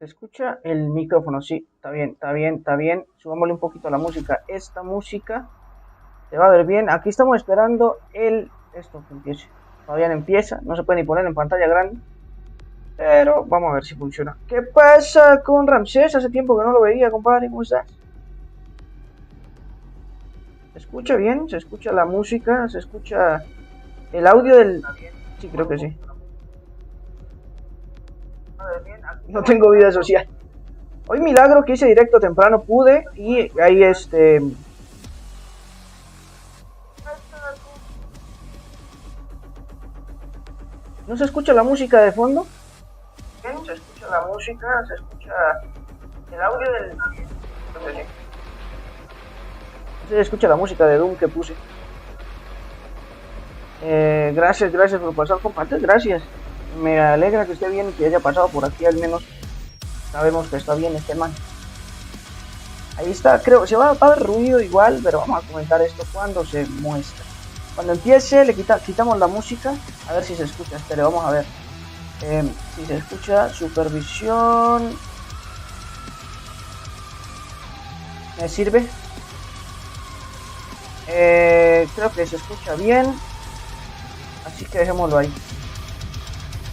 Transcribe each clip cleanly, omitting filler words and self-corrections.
¿Se escucha el micrófono? Sí, está bien, está bien, está bien. Subámosle un poquito a la música. Esta música se va a ver bien. Aquí estamos esperando esto que empiece. Todavía no empieza, no se puede ni poner en pantalla grande. Pero vamos a ver si funciona. ¿Qué pasa con Ramsés? Hace tiempo que no lo veía, compadre. ¿Cómo estás? ¿Se escucha bien? ¿Se escucha la música? ¿Se escucha el audio del...? Sí, creo que sí. No tengo vida social. Hoy milagro que hice directo temprano pude y ahí ¿No se escucha la música de fondo? Bien, se escucha la música, se escucha el audio del... No sé, se escucha la música de Doom que puse. Gracias por pasar, compadre, gracias. Me alegra que esté bien y que haya pasado por aquí, al menos sabemos que está bien este man. Ahí está, creo, se va a haber ruido igual, pero vamos a comentar esto cuando se muestra. Cuando empiece le quitamos la música, a ver si se escucha, espere, vamos a ver. Si se escucha, supervisión. ¿Me sirve? Creo que se escucha bien, así que dejémoslo ahí.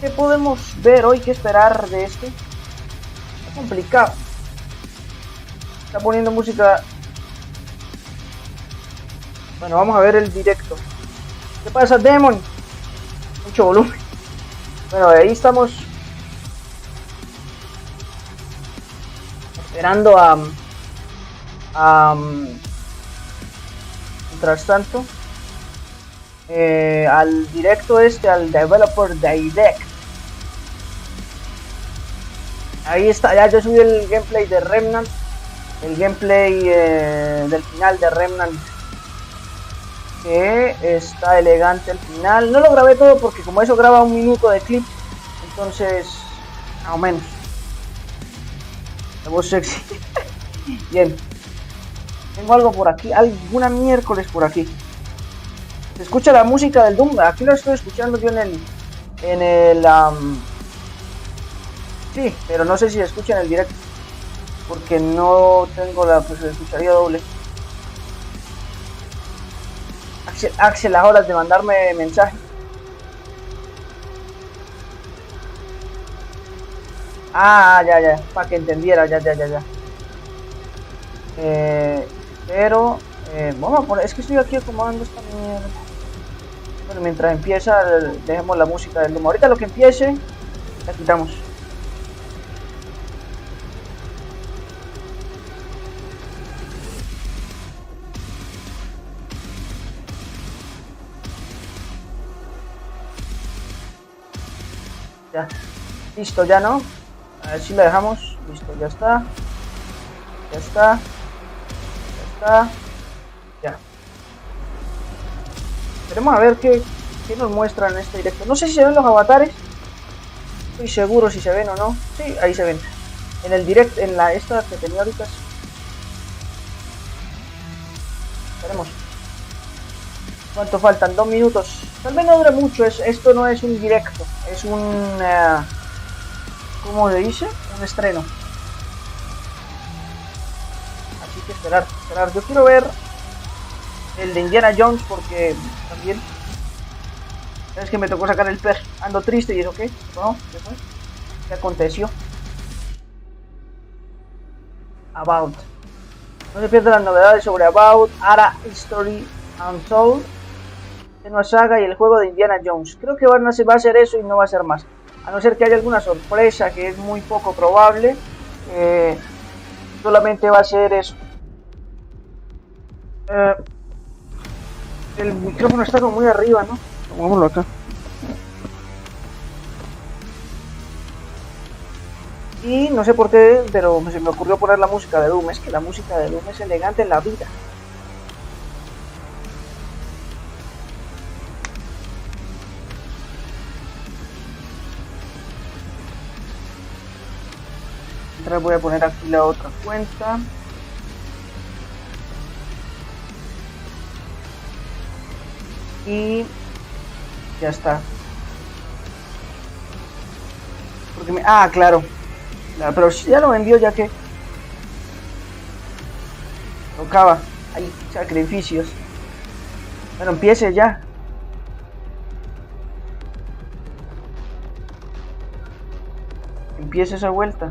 ¿Qué podemos ver hoy? ¿Qué esperar de este? Está complicado. Está poniendo música. Bueno, vamos a ver el directo. ¿Qué pasa, Demon? Mucho volumen. Bueno, ahí estamos esperando mientras tanto, al directo al developer Direct. Ahí está, ya yo subí el gameplay de Remnant, el gameplay del final de Remnant, que está elegante el final. No lo grabé todo porque como eso graba 1 minuto de clip, entonces más o menos. La voz sexy. Bien. Tengo algo por aquí, alguna miércoles por aquí. Se escucha la música del Doom. Aquí lo estoy escuchando yo sí, pero no sé si se escucha en el directo, porque no tengo pues se escucharía doble. Axel, las horas de mandarme mensaje. Ya, para que entendiera, ya. Pero vamos a poner, es que estoy aquí acomodando esta mierda. Bueno, mientras empieza, dejemos la música del Doom. Ahorita lo que empiece, la quitamos. Ya, listo, ya no. A ver si la dejamos. Listo, ya está. Ya. Queremos a ver qué nos muestran en este directo. No sé si se ven los avatares. Estoy seguro si se ven o no. Sí, ahí se ven. En el direct, en esta que tenía ahorita. Veremos. ¿Cuánto faltan? 2 minutos. Tal vez no dure mucho. Esto no es un directo. Es un... ¿cómo se dice? Un estreno. Así que esperar. Yo quiero ver el de Indiana Jones porque también... Es que me tocó sacar el perro. Ando triste y eso qué. ¿No? ¿Qué fue? ¿Qué aconteció? About. No se pierdan las novedades sobre About, Ara History Untold, Senua Saga y el juego de Indiana Jones. Creo que va a ser eso y no va a ser más. A no ser que haya alguna sorpresa, que es muy poco probable. Solamente va a ser eso. El micrófono está como muy arriba, ¿no? Pongámoslo acá. Y no sé por qué, pero se me ocurrió poner la música de Doom. Es que la música de Doom es elegante en la vida. Entonces voy a poner aquí la otra cuenta. Y ya está. Porque claro. Pero si ya lo vendió, ya que tocaba. Hay sacrificios. Bueno, empiece ya. Empiece esa vuelta.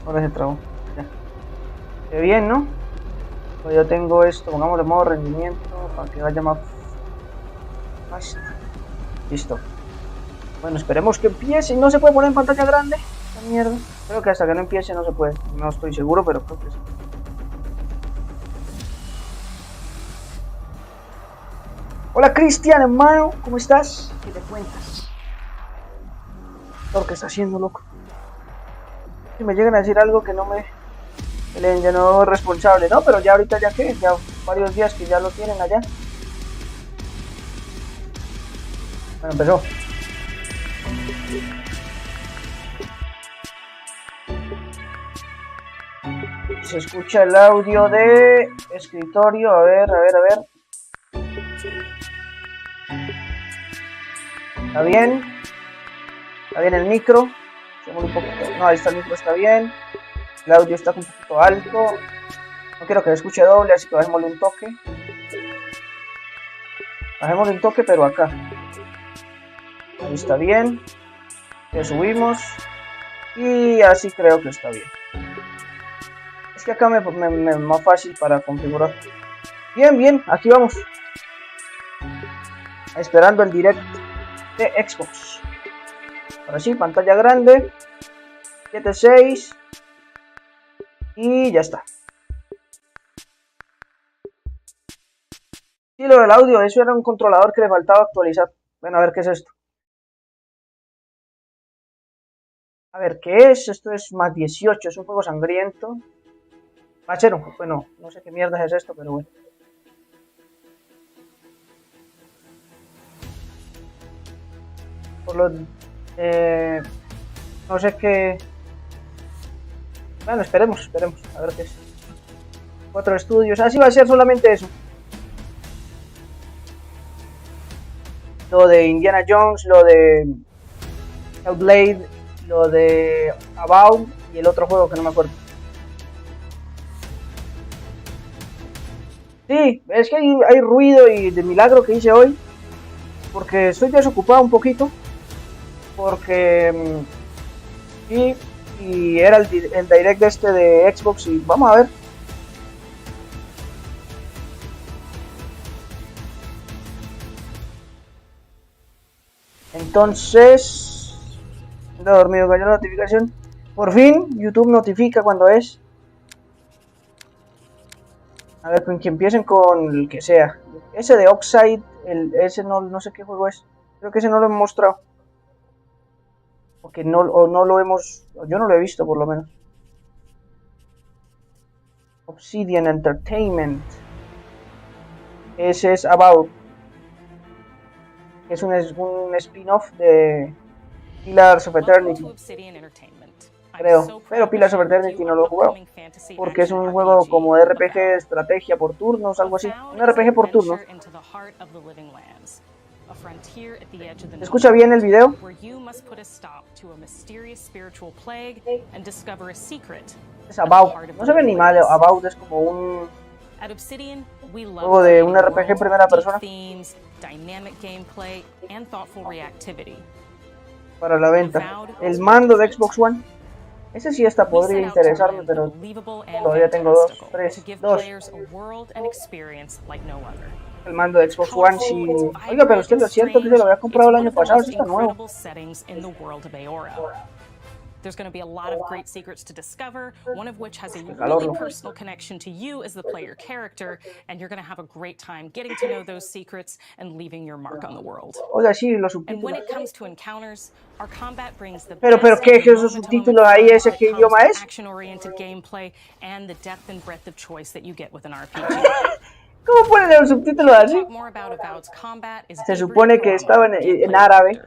Ahora se trabó. Ya. Qué bien, ¿no? Pues yo tengo esto. Pongámosle modo rendimiento para que vaya más fácil. Listo. Bueno, esperemos que empiece. ¿No se puede poner en pantalla grande? Esta mierda. Creo que hasta que no empiece no se puede. No estoy seguro, pero creo que sí. Hola Cristian, hermano, ¿cómo estás? ¿Qué te cuentas? Lo que está haciendo, loco. Si me llegan a decir algo que no me leen, ya no es responsable, ¿no? Pero ya ahorita ya que, ya varios días que ya lo tienen allá. Bueno, empezó. Se escucha el audio de escritorio, a ver. ¿Está bien? ¿Está bien el micro? Un poquito. No, ahí está el micro, está bien. El audio está un poquito alto. No quiero que se escuche doble, así que bajémosle un toque. Bajémosle un toque, pero acá. Ahí está bien. Le subimos. Y así creo que está bien. Es que acá me es más fácil para configurar. Bien, aquí vamos. Esperando el directo de Xbox. Ahora sí, pantalla grande. 7.6. Y ya está. Sí, lo del audio, eso era un controlador que le faltaba actualizar. Bueno, a ver qué es esto. A ver, ¿qué es? Esto es más 18, es un juego sangriento. Va a ser un juego, bueno, no sé qué mierda es esto, pero bueno. Por lo... no sé qué... Bueno, esperemos, a ver qué es. 4 estudios, así va a ser solamente eso. Lo de Indiana Jones, lo de Hellblade, lo de About y el otro juego que no me acuerdo. Sí, es que hay ruido y de milagro que hice hoy, porque estoy desocupado un poquito, porque sí, y era el direct este de Xbox y vamos a ver. Entonces, he dormido, cayó la notificación. Por fin, YouTube notifica cuando es. A ver, con que empiecen con el que sea. Ese de Oxide, ese no sé qué juego es. Creo que ese no lo hemos mostrado. O no lo hemos... Yo no lo he visto, por lo menos. Obsidian Entertainment. Ese es About. Es un spin-off de Pillars of Eternity. Creo, pero Pillars of Eternity no lo he jugado. Porque es un juego como de RPG de estrategia por turnos, algo así. Un RPG por turnos. ¿Se escucha bien el video? Es About. No se ve ni mal. About es como un juego de un RPG en primera persona. Para la venta. El mando de Xbox One. Ese sí hasta podría interesarme, pero todavía tengo dos. El mando de Xbox One sí. Oiga, pero usted lo siento que se lo había comprado el año pasado, eso está nuevo. There's going to be a lot of great secrets to discover, one of which has a really personal connection to you as the player character, and you're going to have a great time getting to know those secrets and leaving your mark on the world. Oiga, sí, los subtítulos. And when it comes to encounters, our combat brings the pero ¿qué es esos subtítulos ahí? ¿Ese qué idioma es? Action-oriented gameplay and the depth and breadth of choice that you get with an RPG. ¿Cómo ponen los subtítulos así? Se supone que estaban en árabe.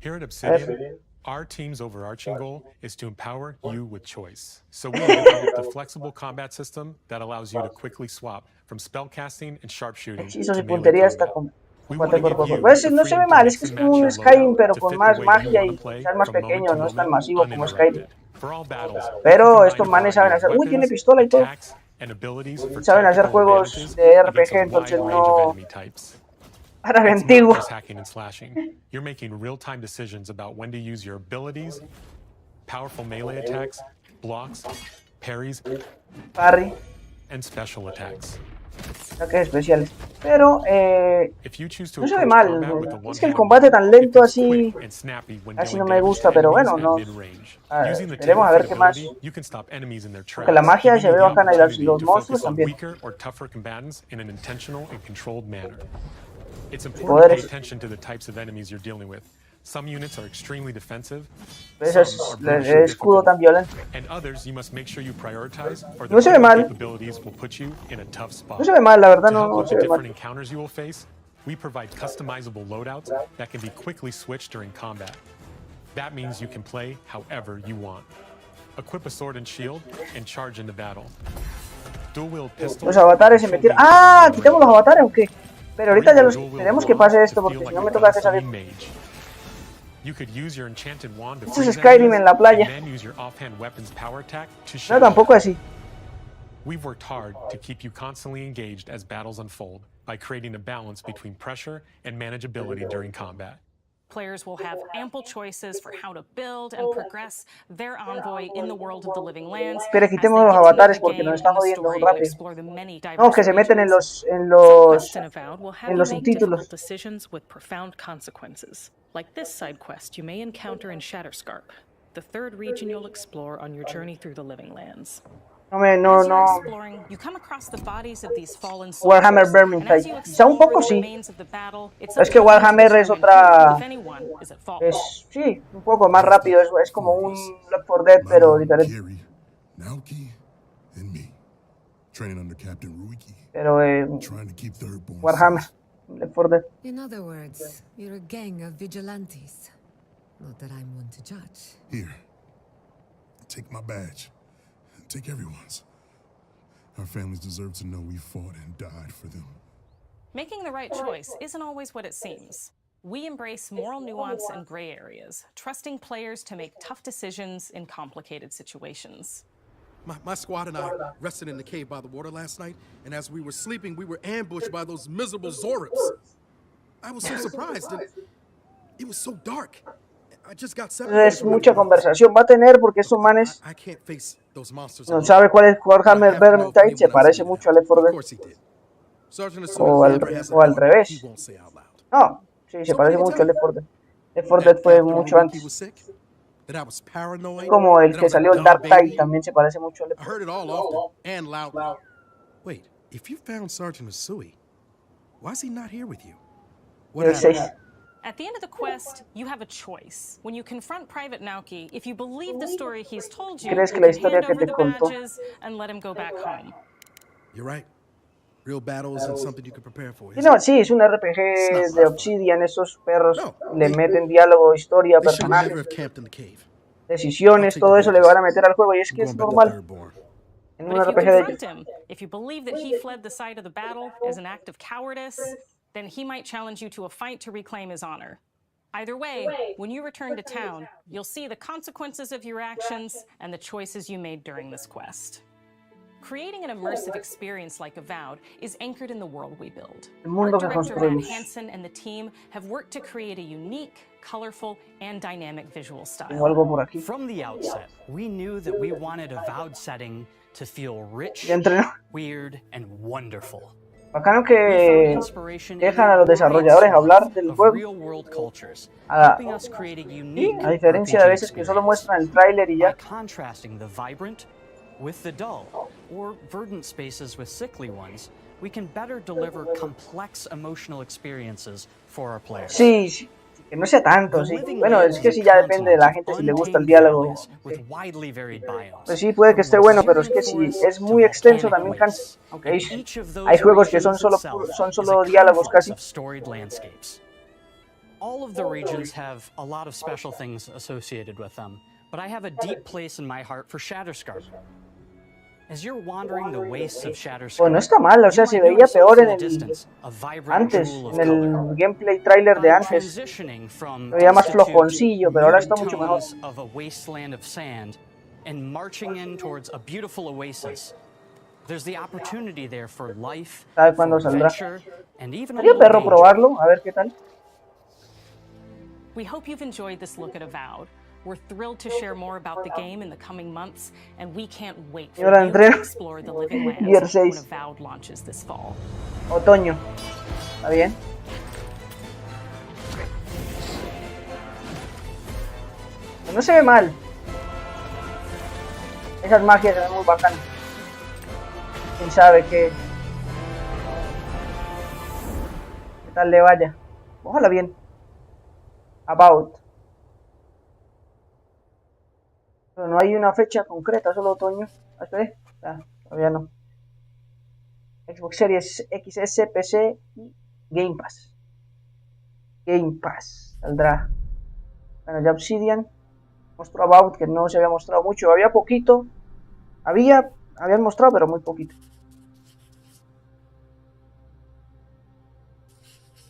Here at Obsidian, our team's overarching goal is to empower you with choice. So we developed a flexible combat system that allows you to quickly swap from spellcasting and sharpshooting to melee combat. Combate cuerpo a cuerpo. Pues no se ve mal, es que es como un Skyrim, pero con más magia y quizás más pequeño, no es tan masivo como Skyrim. Pero estos manes saben hacer... Uy, tiene pistola y todo. Saben hacer juegos de RPG, entonces no... Para el antiguo. You're making real-time decisions about when to use your abilities, powerful melee attacks, blocks, parries, Parry. and special attacks. Ataques especiales. Pero no se ve mal. Es que el combate tan lento así casi no me gusta, pero bueno, no. Esperemos a ver qué más. Porque la magia se ve bacana y los monstruos también. It's important to pay attention to the types of enemies you're dealing with. Some units are extremely defensive, El escudo tan violento. and others you must make sure you prioritize, or No se ve mal. capabilities will put you in a tough spot. No se ve mal, la verdad To help no with se the ve mal. different encounters you will face, we provide customizable loadouts that can be quickly switched during combat. That means you can play however you want. Equip a sword and shield and charge into battle. Dual-wield pistols. Los avatares se metieron. ¡Ah! ¿Quitamos los avatares o qué? Pero ahorita ya los tenemos que pase esto porque si no me toca que salir. Esto es Skyrim en la playa. No, tampoco así. We've worked hard to keep you constantly engaged as battles unfold by creating a balance between pressure and manageability during combat. Players will have ample choices for how to build and progress their envoy in the world of the living lands. Pero quitemos los avatares porque nos están jodiendo muy rápido. No, que se meten en los subtítulos. Decisions with profound consequences. Like this side quest you may encounter in Shatterscarp, the third region you'll explore on your journey through the living lands. No. Warhammer Vermintide. Quizá un poco sí. Es que Warhammer es otra... sí, un poco más rápido. Es como un Left 4 Dead, pero diferente. Pero Warhammer, Left 4 Dead. In other words, you're a gang of vigilantes. Not that I'm one to judge. Here, take my badge. Take everyone's. Our families deserve to know we fought and died for them. Making the right choice isn't always what it seems. We embrace moral nuance and gray areas, trusting players to make tough decisions in complicated situations. My squad and I rested in the cave by the water last night, and as we were sleeping, we were ambushed by those miserable Zoribs. I was so surprised, and it was so dark. Es mucha conversación va a tener porque estos manes no sabe cuál es Warhammer Vermintide, se parece mucho al Left 4 Dead o al revés. No, sí, se parece mucho al Left 4 Dead. Left 4 Dead fue mucho antes. Como el que salió el Dark Tide también se parece mucho al Left 4 Dead. Wait, if you found Sergeant Usui, why is he not here with you? El 6. At the end of the quest, you have a choice. When you confront Private Naoki, if you believe the story he's told you, ¿Crees que you la can historia hand que over te the contó? badges and let him go back home. You're right. Real battle isn't something you can prepare for. No, sí, es un RPG de Obsidian, esos perros le meten diálogo, historia, personajes, decisiones, todo eso le van a meter al juego y es que es normal. En un RPG de ellos. If you believe that he fled the site of the battle as an act of cowardice, then he might challenge you to a fight to reclaim his honor. Either way, when you return to town, you'll see the consequences of your actions and the choices you made during this quest. Creating an immersive experience like Avowed is anchored in the world we build. Art director Matt Hansen and the team have worked to create a unique, colorful, and dynamic visual style. From the outset, we knew that we wanted Avowed setting to feel rich, weird, and wonderful. Bacano que dejan a los desarrolladores hablar del juego. A diferencia de a veces que solo muestran el tráiler y ya. Contrasting the vibrant with the dull, or verdant spaces with sickly ones, we can better deliver complex emotional experiences for our players. Sí, que no sea tanto, sí. Bueno, es que sí ya depende de la gente si le gusta el diálogo. Sí. Pues sí, puede que esté bueno, pero es que si es muy extenso también cansa. Hay juegos que son solo diálogos casi. All of the regions have a lot of special things associated with them, but I have a deep place in my heart for Shatterscarp. As you're wandering the wastes of Shatterskull, Bueno, está mal, o sea, se veía peor en el antes, en el gameplay trailer de antes. Se veía más flojoncillo, pero ahora está mucho mejor. Of a wasteland of sand and marching in towards a beautiful oasis. There's the opportunity there for life, ¿Sabe cuándo for saldrá? adventure, and even a Sería little perro danger. probarlo, a ver qué tal. We hope you've enjoyed this look at Avowed. We're thrilled to share more about the game in the coming months, and we can't wait for you to explore the living lands when Avowed launches this fall. Otoño. ¿Está bien? Pero no se ve mal. Esas magias se ven muy bacanas. Quién sabe qué tal le vaya. Ojalá bien. About. Pero no hay una fecha concreta, solo otoño. ¿Hasta todavía no. Xbox Series XS, PC y Game Pass. Game Pass saldrá. Bueno, ya Obsidian mostró About, que no se había mostrado mucho. Había poquito. Habían mostrado, pero muy poquito.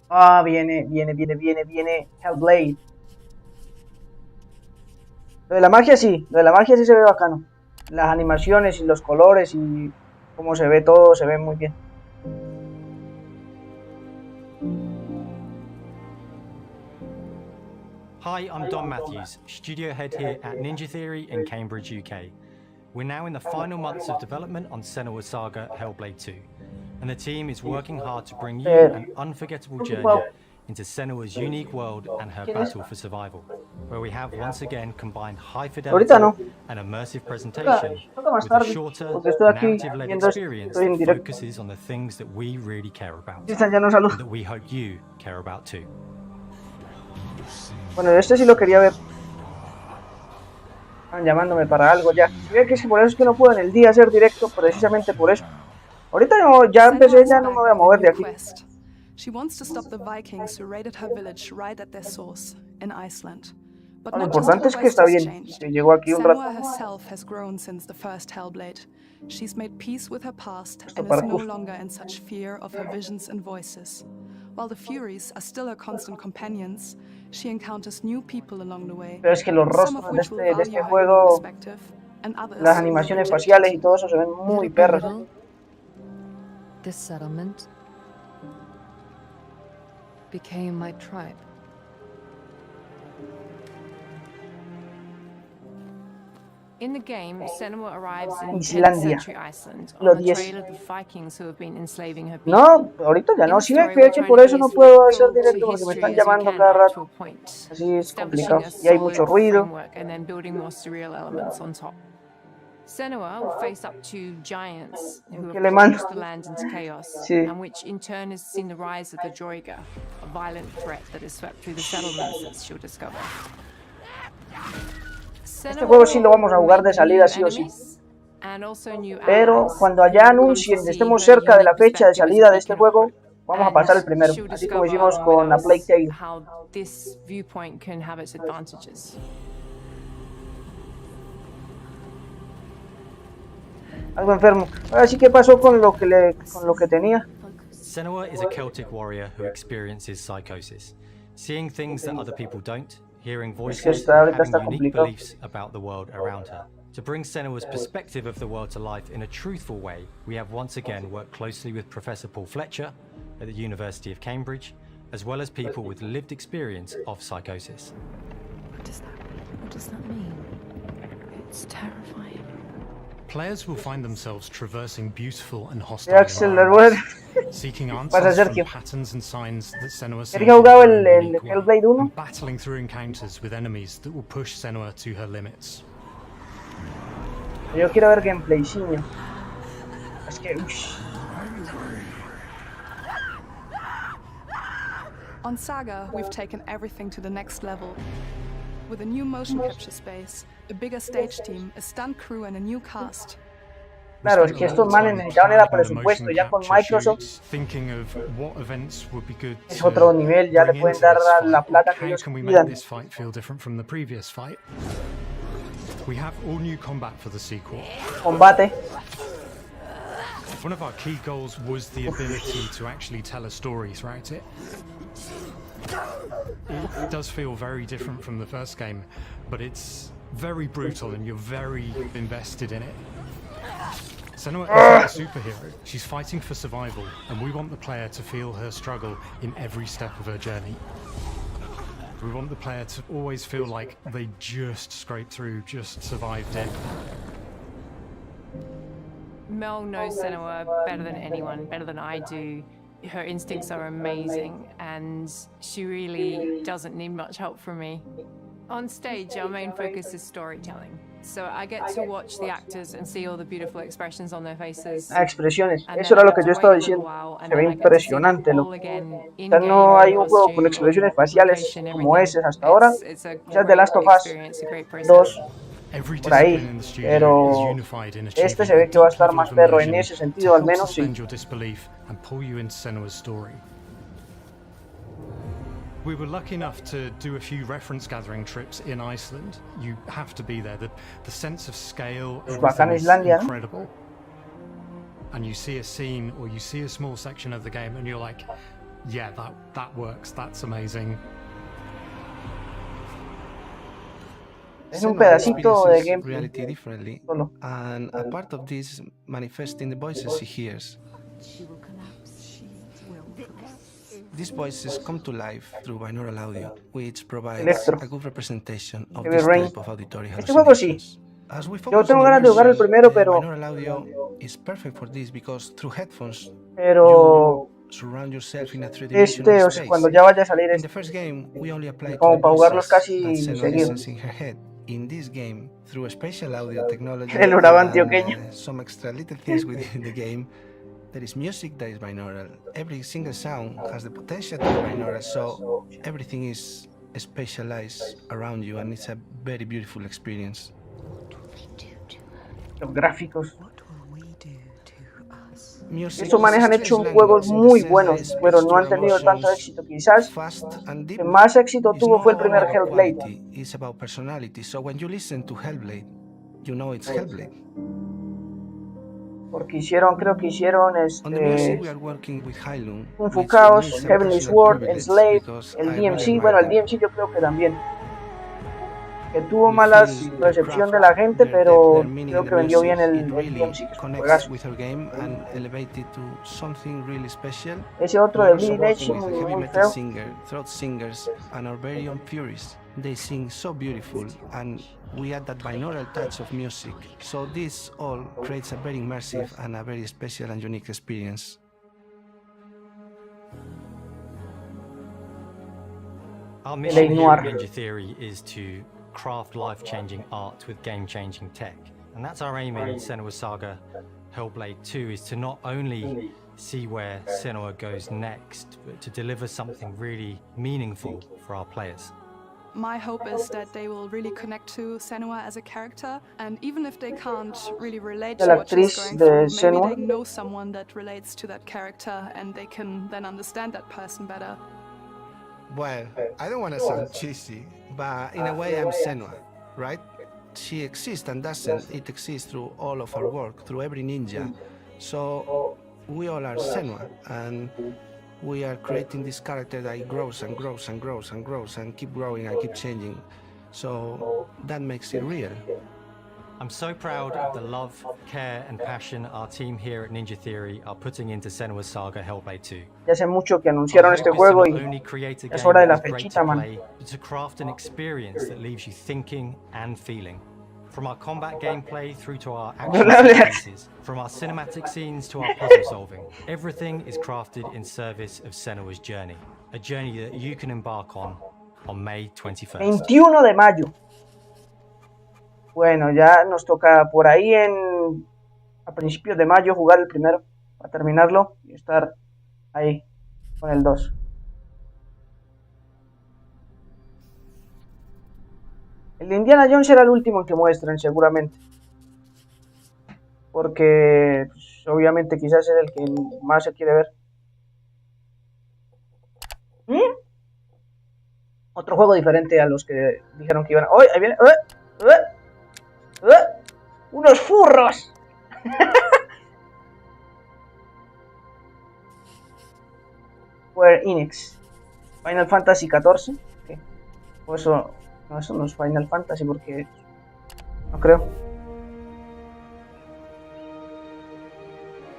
Ah, viene Hellblade. Lo de la magia sí se ve bacano. Las animaciones y los colores y cómo se ve todo, se ve muy bien. Hi, I'm Don Matthews, studio head here at Ninja Theory in Cambridge, UK. We're now in the final months of development on Senua's Saga Hellblade 2, and the team is working hard to bring you an unforgettable journey into Senua's unique world and her battle for survival, where we have once again combined high fidelity and immersive presentation with a shorter, narrative-led experience that focuses on the things that we really care about, and that we hope you care about too. Bueno, este sí lo quería ver. Están llamándome para algo ya. Ve que por eso es que no puedo en el día hacer directo, precisamente por eso. Ahorita ya empecé, ya no me voy a mover de aquí. She wants to stop the Vikings who raided her village right at their source in Iceland. But Lo importante es que está bien, que llegó aquí un rato. Senua herself has grown since the first Hellblade. She's made peace with her past and is no longer in such fear of her visions and voices. While the Furies are still her constant companions, she encounters new people along the way. Pero es que los rostros de este juego, las animaciones faciales y todo eso se ven muy perros. This settlement became my tribe. In the game, Senua arrives in Islandia. 10th century Iceland Los on the 10. trail of the Vikings who have been enslaving her people. No, ahorita ya no. Sí, ve que por eso no puedo hacer directo porque me están llamando cada rato. Así es complicado. Y hay mucho ruido. And then building more surreal elements on top. Senua will face up to giants who have plunged the land into chaos, and which in turn has seen the rise of the Droiga, a violent threat that has swept through the settlements that she'll discover. Este juego sí lo vamos a jugar de salida sí o sí. Pero cuando allá anuncien, estemos cerca de la fecha de salida de este juego, vamos a pasar el primero, así como hicimos con la Plague Tale. Algo enfermo. Ahora sí, ¿qué pasó con lo que tenía? Senua is a Celtic warrior who experiences psychosis, seeing things that other people don't, hearing voices, and having unique beliefs about the world around her. To bring Senua's perspective of the world to life in a truthful way, we have once again worked closely with Professor Paul Fletcher at the University of Cambridge, as well as people with lived experience of psychosis. What does that mean? What does that mean? It's terrifying. Players will find themselves traversing beautiful and hostile environments, seeking answers from patterns and signs that Senua sees and battling through encounters with enemies that will push Senua to her limits. Yo quiero ver gameplaycinho. Es que On Saga, we've taken everything to the next level. With a new motion capture space, a bigger stage team, a stunt crew and a new cast. Claro, es que estos manes necesitaban era presupuesto, ya con Microsoft es otro nivel, ya le pueden dar la plata que ellos pidan. We have all new combat for the sequel. Combate. One of our key goals was the ability to actually tell a story throughout it. It does feel very different from the first game, but it's very brutal and you're very invested in it. Senua isn't a superhero. She's fighting for survival, and we want the player to feel her struggle in every step of her journey. We want the player to always feel like they just scraped through, just survived it. Mel knows Senua better than anyone, better than I do. Her instincts are amazing, and she really doesn't need much help from me. On stage, our main focus is storytelling. So I get to watch the actors and see all the beautiful expressions on their faces. Expresiones. Eso era lo que yo estaba diciendo. Se ve impresionante. Ya no hay un juego con expresiones faciales como ese hasta ahora. Quizás The Last of Us 2 por ahí, pero este se ve que va a estar más perro en ese sentido, al menos sí. We were lucky enough to do a few reference gathering trips in Iceland. You have to be there. The sense of scale is incredible. And you see a scene or you see a small section of the game and you're like, yeah, that works, that's amazing. Es un pedacito de gameplay. Reality differently, and a part of this manifests in the voices he hears. These voices come to life through binaural audio, which provides a good representation of this type of auditory hallucinations. As we focus on binaural audio is perfect for this because through headphones you surround yourself in a three-dimensional space. Cuando ya vaya a salir In the first game, we only applied como para jugarlos that casi Senua seguido. listens in her head. In this game, through spatial audio technology and some extra little things within the game, there is music that is binaural. Every single sound has the potential to be binaural, so everything is spatialized around you, and it's a very beautiful experience. Los gráficos. Estos manes han hecho juegos muy buenos, pero no han tenido tanto éxito. Quizás el que más éxito tuvo fue el primer Hellblade. It's about personality, so when you listen to Hellblade, you know it's Hellblade. Porque creo que hicieron Kung Fu Chaos, Heavenly Sword, Enslaved, el DMC, bueno, el DMC yo creo que también. Que tuvo malas recepción de la gente, pero creo que vendió bien el DMC, que es un juegazo. Ese otro de Bleeding Edge, muy feo. They sing so beautiful, and we add that binaural touch of music. So this all creates a very immersive and a very special and unique experience. Our mission here at Ninja Theory is to craft life-changing art with game-changing tech. And that's our aim in Senua's Saga Hellblade 2, is to not only see where Senua goes next, but to deliver something really meaningful for our players. My hope is that they will really connect to Senua as a character, and even if they can't really relate to what she's going through, maybe they know someone that relates to that character and they can then understand that person better. Well, I don't want to sound cheesy, but in a way I'm Senua, right? She exists and doesn't it exists through all of our work, through every ninja. So we all are Senua, and we are creating this character that grows and grows and grows and grows and keep growing and keep changing. So that makes it real. I'm so proud of the love, care and passion our team here at Ninja Theory are putting into Senua's Saga Hellblade 2. Ya hace mucho que anunciaron este juego y es hora de la fechita, man. To craft an experience that leaves you thinking and feeling. From our combat gameplay through to our action sequences, from our cinematic scenes to our puzzle solving, everything is crafted in service of Senua's journey. A journey that you can embark on May 21st. 21 de mayo. Bueno, ya nos toca por ahí a principios de mayo jugar el primero, para terminarlo y estar ahí con el 2. El de Indiana Jones será el último que muestren seguramente, porque pues, obviamente quizás es el que más se quiere ver. Otro juego diferente a los que dijeron que iban a... ¡Oh! Ahí viene. ¡Unos furros! Square Enix. Final Fantasy XIV. ¿Qué? O eso... No, eso no es Final Fantasy porque... No creo.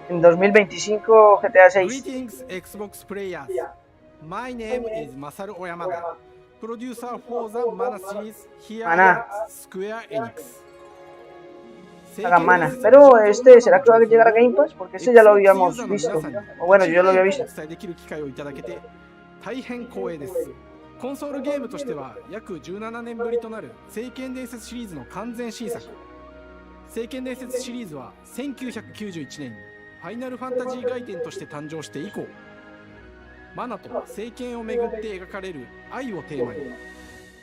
En 2025 GTA 6. Greetings, Xbox players. My name is Masaru Oyamada, producer for the Mana series here at Square Enix. Hagan Mana. Pero este, ¿será que va a llegar a Game Pass? Porque ese ya lo habíamos visto. O bueno, yo lo había visto. 大変光栄です。コンソールゲームとしては約17年ぶりとなる聖剣伝説シリーズの完全新作。聖剣伝説シリーズは1991年にファイナルファンタジー外伝として誕生して以降、マナと聖剣をめぐって描かれる愛をテーマに、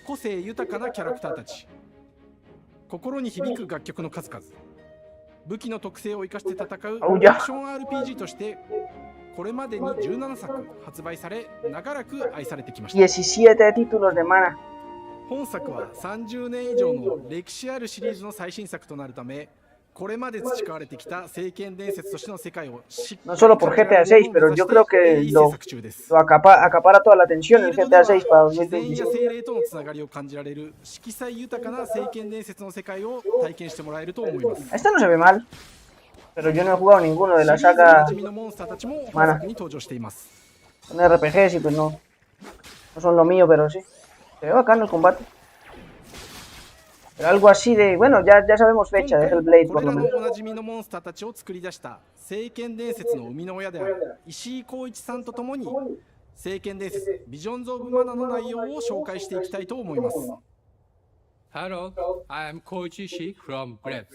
個性豊かなキャラクターたち、心に響く楽曲の数々、武器の特性を生かして戦うアクション RPG としてこれまでに17作発売され、長らく愛されてきました。17 títulos de Mana。本作は30年以上の歴史あるシリーズの最新作となるため、これまで培われてきた聖剣伝説としての世界をNo solo por GTA 6, pero yo creo que lo acapara toda la atención en GTA 6 para 2025. 精霊とのつながりを感じられる色彩豊かな聖剣伝説の世界を体験してもらえると思います。Esta no se ve mal, pero yo no he jugado ninguno de la saga Mana. Son RPGs y pues no son lo mío, pero sí. Se ve bacano el combate. Pero algo así de, bueno, ya sabemos fecha de Hellblade por lo menos. おなじみのモンスターたちを作り出した聖剣伝説の生みの親である石井浩一さんとともに聖剣伝説ビジョンズ・オブ・マナの内容を紹介していきたいと思います。 Hello, I am Koichi Ishii from Breath.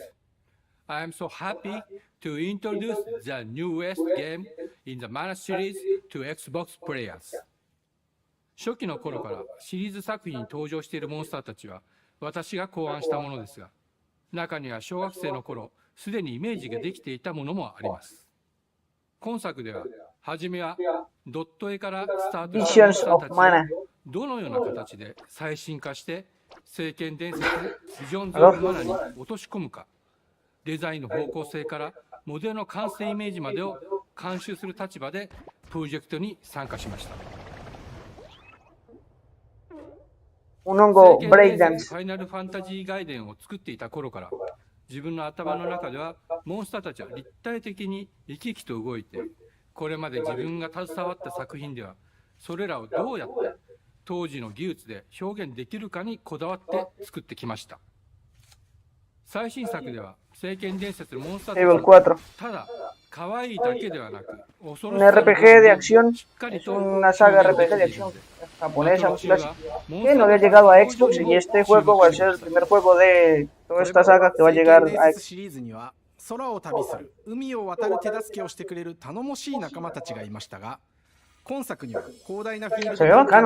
I am so happy to introduce the newest game in the Mana series to Xbox players. 初期の頃からシリーズ作品に登場しているモンスターたちは私が考案したものですが、中には小学生の頃すでにイメージができていたものもあります。今作では初めはドット絵からスタートしたモンスターたちをどのような形で最新化して聖剣伝説ビジョンズ・オブ・マナに落とし込むか、デザインの方向性からモデルの完成イメージまでを監修する立場でプロジェクトに参加しました。Un hongo breakdance。ファイナルファンタジー外伝を作っていた頃から自分の頭の中ではモンスターたちは立体的に生き生きと動いて、これまで自分が携わった作品ではそれらをどうやって当時の技術で表現できるかにこだわって作ってきました。最新作では聖剣伝説のモンスターたちはただ可愛いだけではなく、un RPG de acción, es una saga RPG de acción japonesa clásica que no había llegado a Xbox, y este juego va a ser el primer juego de toda esta saga que va a llegar a Xbox. 空を旅する、海を渡る手助けをしてくれる頼もしい仲間たちがいましたが、今作には広大なフィールド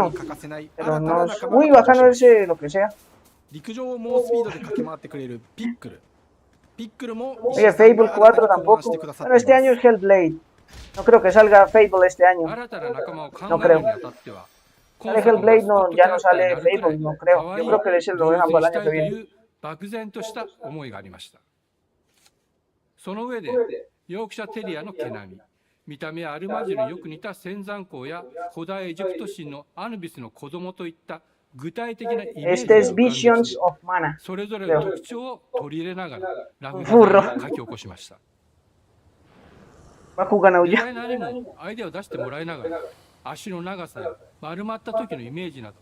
に欠かせない新たな仲間が登場します。陸上を猛スピードで駆け回ってくれるピックル。Oye, Fable 4 tampoco. Bueno, este año es Hellblade. No creo que salga Fable este año. No creo. Sale Hellblade, no, ya no sale Fable, no creo. Yo creo que ese lo dejan para el año que viene. 漠然とした思いがありました。その上でヨークシャテリアの毛並み、見た目はアルマジルによく似た仙山港や古代エジプト神のアヌビスの子供といった具体的なイメージを浮かべて、それぞれの特徴を取り入れながらラフデザインを書き起こしました。実際何もアイデアを出してもらいながら、足の長さや丸まった時のイメージなど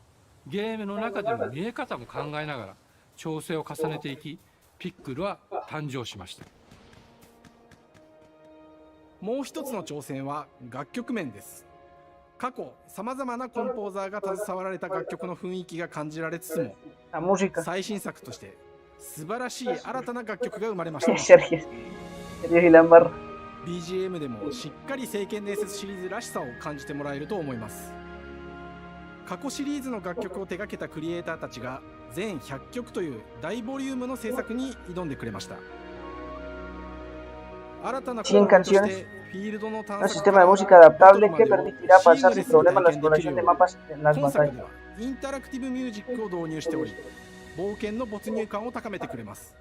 ゲームの中での見え方も考えながら調整を重ねていき、ピックルは誕生しました。もう一つの挑戦は楽曲面です。過去さまざまなコンポーザーが携わられた楽曲の雰囲気が感じられつつも、最新作として素晴らしい新たな楽曲が生まれました。BGM でもしっかり聖剣伝説シリーズらしさを感じてもらえると思います。過去シリーズの楽曲を手掛けたクリエイターたちが全100曲という大ボリュームの制作に挑んでくれました。100 canciones, un sistema de música adaptable que permitirá pasar sin problema la exploración de mapas en las batallas. インタラクティブミュージックを導入しており、冒険の没入感を高めてくれます。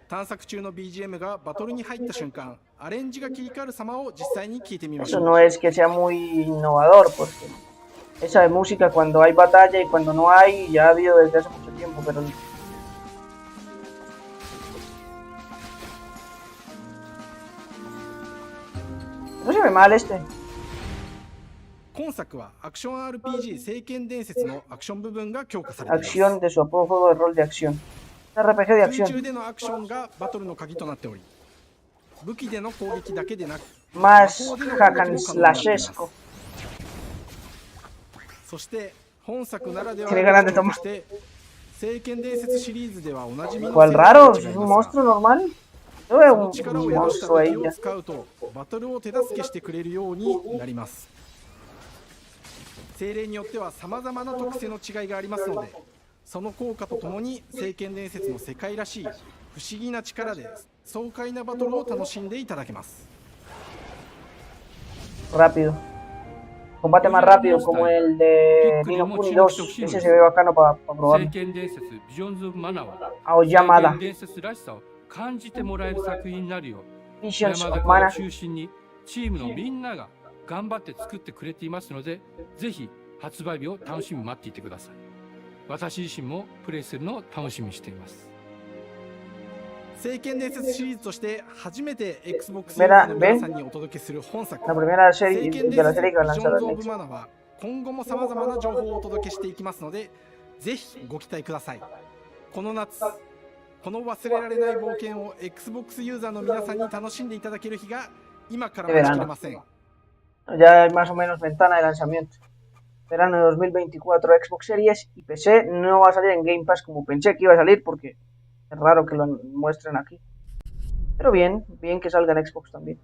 探索中の BGM がバトルに入った瞬間、アレンジが切り替わる様を実際に聞いてみましょう。 Eso no es que sea muy innovador, porque esa de música cuando hay batalla y cuando no hay ya ha habido desde hace mucho tiempo, pero no se ve mal este. 今作はアクション RPG 聖剣伝説のアクション部分が強化されています。 Acción de su apodo juego de rol de acción. RPG de 空 acción. 中でのアクションがバトルの鍵となっており、武器での攻撃だけでなく、 Más hack and slashesco. そして本作ならでは Tiene ganas de の tomar. として聖剣伝説シリーズではおなじみの ¿Cuál raro? ¿Es un monstruo normal? Yo veo その力を宿した monstruo 武 ahí 器を ya. 使うとバトルを手助けしてくれるようになります。精霊によっては様々な特性の違いがありますので、その効果とともに聖剣伝説の世界らしい不思議な力で爽快なバトルを楽しんでいただけます。 Rápido. Combate más rápido como el de Nino Kuni 2. Ese se ve bacano para probar. Aoyamada. Visions of Mana. チームのみんなが頑張って作ってくれていますので、ぜひ発売日を楽しみに待っていてください。私自身もプレイするのを楽しみにしています。聖剣伝説シリーズとして初めて Xbox ユーザーの皆さんにお届けする本作。聖剣伝説ビジョンズ・オブ・マナは今後も様々な情報をお届けしていきますので、ぜひご期待ください。この夏、この忘れられない冒険を Xbox ユーザーの皆さんに楽しんでいただける日が今から待ちきれません。 Ya hay más o menos ventana de lanzamiento. Verano de 2024 Xbox Series y PC. No va a salir en Game Pass como pensé que iba a salir porque es raro que lo muestren aquí. Pero bien, bien que salga en Xbox también.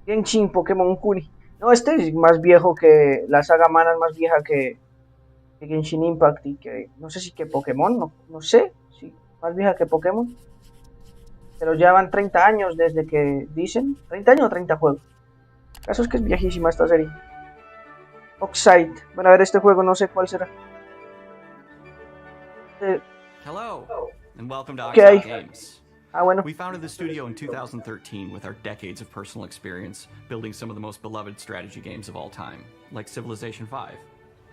Genshin Pokémon Kuni. No, este es más viejo que la saga Mana, es más vieja que Genshin Impact y que no sé si que Pokémon, no sé, sí, más vieja que Pokémon. Pero ya van 30 años desde que dicen, 30 años o 30 juegos. El caso es que es viejísima esta serie. Oxide. Bueno, a ver este juego, no sé cuál será. Hello, and welcome to Okay. Oxide Games. Bueno. We founded the studio in 2013 with our decades of personal experience building some of the most beloved strategy games of all time, like Civilization V.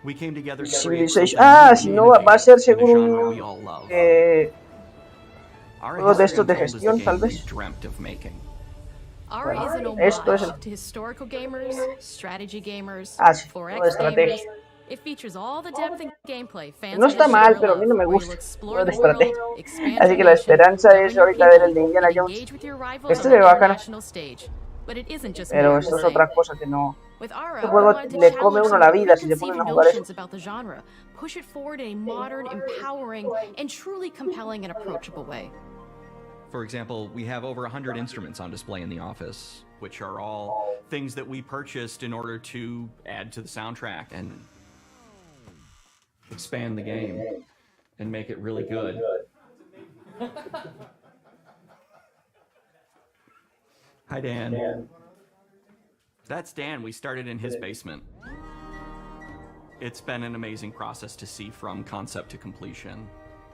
We came together to create Civilization. something Si no va a ser in a genre seguro we all love. juegos de estos de gestión, tal vez. Ara is an Esto es homage to historical gamers, strategy gamers, sí, 4X todo estrategia. gamers. It features all the depth and gameplay fans No está mal, pero a mí no me gusta. Juego de estrategia. Así que la esperanza es ahorita ver el de Indiana Jones. Este se ve bacano. Pero esto es otra cosa que no. Este juego le come uno la vida si se ponen a jugar eso. Push it forward in a modern, empowering, and truly compelling and approachable way. For example, we have over 100 instruments on display in the office, which are all things that we purchased in order to add to the soundtrack and expand the game and make it really good. Hi, Dan. That's Dan. We started in his basement. It's been an amazing process to see from concept to completion.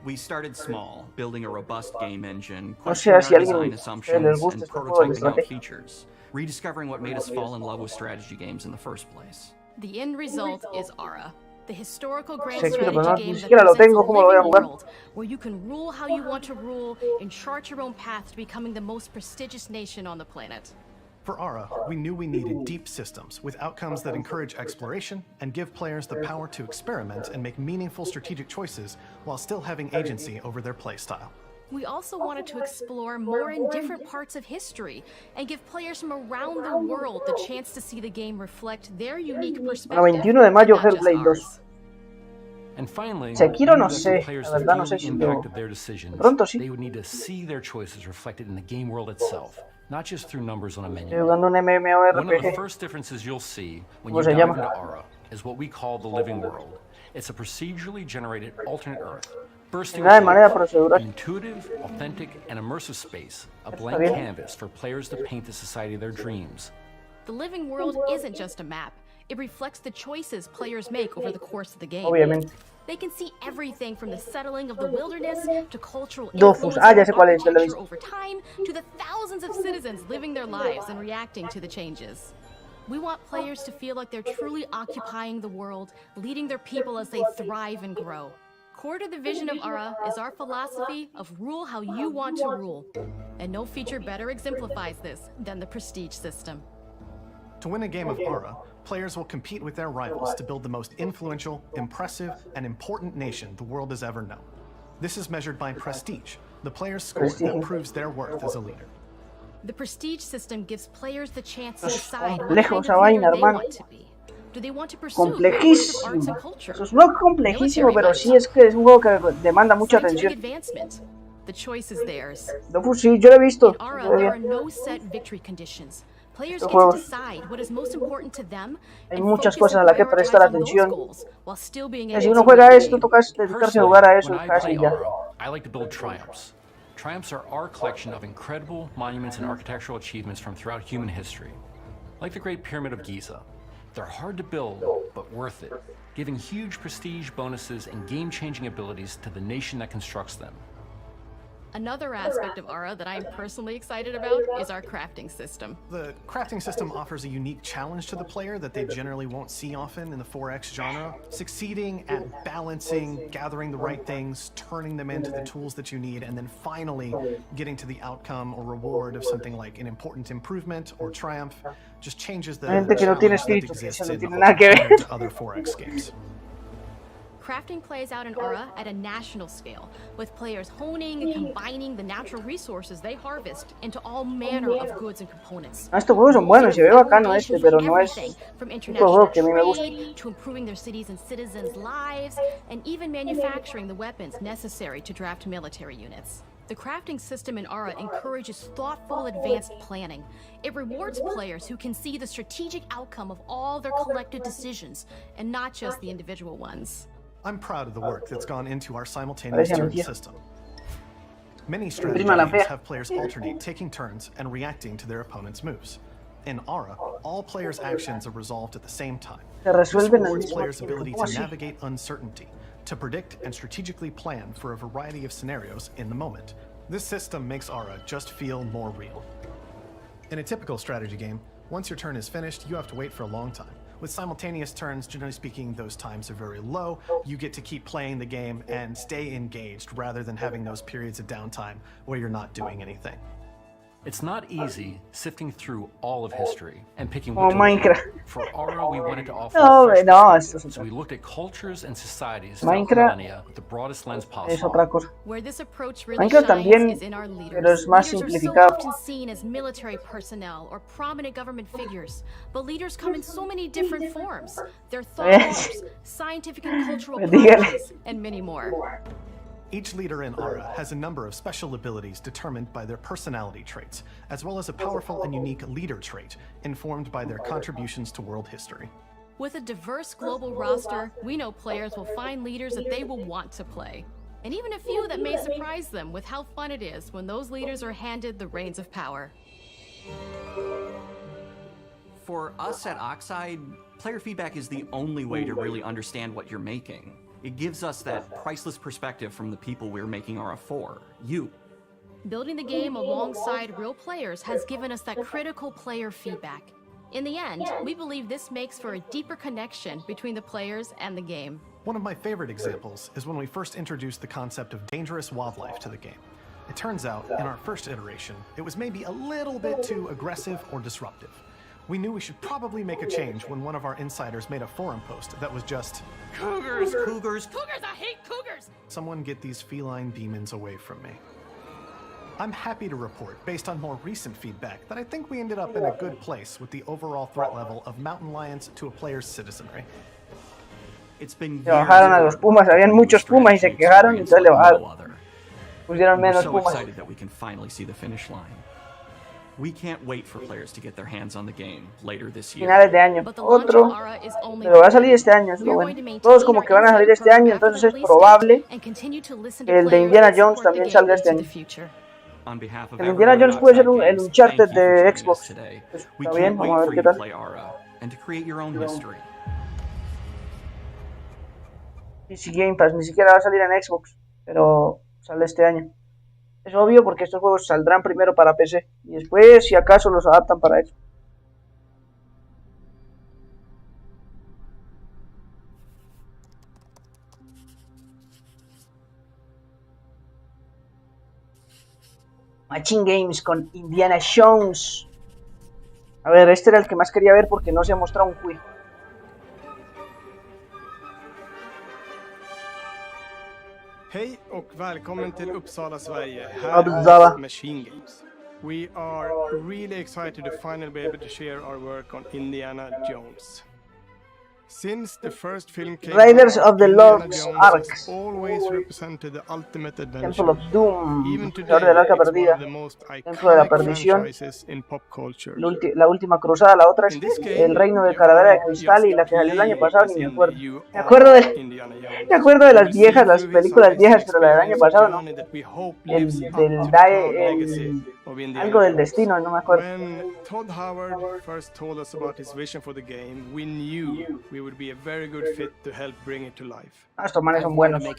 We started small, building a robust game engine, questioning our design assumptions, and prototyping out features, rediscovering what made us fall in love with strategy games in the first place. The end result is Ara, the historical grand Ni strategy game that siquiera lo presents tengo, a ¿cómo lo voy a living jugar? world where you can rule how you want to rule and chart your own path to becoming the most prestigious nation on the planet. For Ara, we knew we needed deep systems with outcomes that encourage exploration and give players the power to experiment and make meaningful strategic choices while still having agency over their playstyle. We also wanted to explore more in different parts of history and give players from around the world the chance to see the game reflect their unique perspective. 21 de mayo, Hellblade 2. And finally, Sekiro no we sé, needed players la to verdad no feel sé the si impact lo... of their decisions. Pronto sí. They would need to see their choices reflected in the game world itself, not just through numbers on a menu. Estoy jugando un One of the MMORPG. first differences you'll see when ¿Cómo you se dive llama? into Ara is what we call the living world. It's a procedurally generated alternate Earth, bursting with de manera life, procedural. an intuitive, authentic, and immersive space, a Está blank bien. canvas for players to paint the society of their dreams. The living world isn't just a map. It reflects the choices players make over the course of the game. Obviamente. They can see everything from the settling of the wilderness to cultural Dofus. influence Ya sé cuál es, ya lo he architecture visto. over time to the thousands of citizens living their lives and reacting to the changes. We want players to feel like they're truly occupying the world, leading their people as they thrive and grow. Core to the vision of Ara is our philosophy of rule how you want to rule. And no feature better exemplifies this than the prestige system. To win a game of Ara, players will compete with their rivals to build the most influential, impressive, and important nation the world has ever known. This is measured by prestige, the player's score that proves their worth as a leader. The prestige system gives players the chance to decide what kind of leader they want to be. Do they want to pursue Complejísimo. arts and culture? Eso es no complejísimo, pero sí es que es un juego que demanda mucha atención. Advancement. The choice is theirs. Dofus, sí, yo lo he visto. In Ara, there are no set victory conditions. Players get to decide what is most important to them. Hay muchas cosas a las que prestar atención. Si uno juega esto, toca dedicarse a jugar a eso casi ya. I like to build triumphs. Triumphs are our collection of incredible monuments and architectural achievements from throughout human history. Like the Great Pyramid of Giza. They're hard to build, but worth it, giving huge prestige bonuses and game-changing abilities to the nation that constructs them. Another aspect of Ara that I'm personally excited about is our crafting system. The crafting system offers a unique challenge to the player that they generally won't see often in the 4X genre. Succeeding at balancing, gathering the right things, turning them into the tools that you need, and then finally getting to the outcome or reward of something like an important improvement or triumph just changes the challenge that exists in other 4X games. Crafting plays out in Ara at a national scale, with players honing and combining the natural resources they harvest into all manner of goods and components. Estos juegos son buenos, se ve bacano este, pero no es From un juego que a mí me gusta. to improving their cities and citizens' lives, and even manufacturing the weapons necessary to draft military units. The crafting system in Ara encourages thoughtful, advanced planning. It rewards players who can see the strategic outcome of all their collective decisions, and not just the individual ones. I'm proud of the work that's gone into our simultaneous turn system. Many strategy games have players alternate taking turns and reacting to their opponent's moves. In Ara, all players' actions are resolved at the same time. This rewards players' ability to navigate uncertainty, to predict and strategically plan for a variety of scenarios in the moment. This system makes Ara just feel more real. In a typical strategy game, once your turn is finished, you have to wait for a long time. With simultaneous turns, generally speaking, those times are very low. You get to keep playing the game and stay engaged rather than having those periods of downtime where you're not doing anything. It's not easy sifting through all of history and picking Oh, what to Minecraft. learn. For Ara, we wanted to offer No, a fresh no, perspective, so we looked at cultures and societies throughout Minecraft millennia with the broadest lens es possible. otra cosa. Where this approach really Minecraft shines también, is in our leaders. pero es más Leaders are so simplificado. often seen as military personnel or prominent government figures, but leaders come in so many different forms. They're thought leaders, scientific and cultural prodigies, and many more. Each leader in Ara has a number of special abilities determined by their personality traits, as well as a powerful and unique leader trait informed by their contributions to world history. With a diverse global roster, we know players will find leaders that they will want to play. And even a few that may surprise them with how fun it is when those leaders are handed the reins of power. For us at Oxide, player feedback is the only way to really understand what you're making. It gives us that priceless perspective from the people we're making Ara for, you. Building the game alongside real players has given us that critical player feedback. In the end, we believe this makes for a deeper connection between the players and the game. One of my favorite examples is when we first introduced the concept of dangerous wildlife to the game. It turns out, in our first iteration, it was maybe a little bit too aggressive or disruptive. We knew we should probably make a change when one of our insiders made a forum post that was just, Cougars, cougars, cougars, I hate cougars! Someone get these feline demons away from me. I'm happy to report, based on more recent feedback, that I think we ended up in a good place with the overall threat level of mountain lions to a player's citizenry. It's been Se bajaron a los pumas, habían muchos pumas y se quejaron y entonces le bajaron. Pusieron We're menos so pumas. excited that we can finally see the finish line. We can't wait for players to get their hands on the game later this year. Finales de año. Otro. Pero va a salir este año, es lo bueno. Todos como que van a salir este año, entonces es probable que el de Indiana Jones también salga este año. On behalf of El Indiana Jones puede ser el Uncharted de Xbox. Pues, We está bien, can't wait vamos a for ver you qué to tal. play Ara and to create your own history. PC Game Pass, ni siquiera va a salir en Xbox, pero sale este año. Es obvio porque estos juegos saldrán primero para PC y después, si acaso, los adaptan para Xbox. Machine Games con Indiana Jones. A ver, este era el que más quería ver porque no se ha mostrado un juego. Hej och välkommen till Uppsala, Sverige. Här är Machine Games. We are really excited to finally be able to share our work on Indiana Jones. Since the first film came Raiders out, of the Lost Ark, has always represented the ultimate adventure. Temple of Doom, Even today, Templo del Arca it's one Perdida, of the most Templo de la iconic Perdición, franchises in pop culture. la última cruzada, la otra es El Reino de Calavera de Cristal y la que salió el año pasado ni me acuerdo. Me acuerdo de las viejas, las películas viejas, pero la del año pasado no. Algo del destino, no me acuerdo. When Todd Howard first told us about his vision for the game, we knew we would be a very good fit to help bring it to life. Estos manes son buenos. Los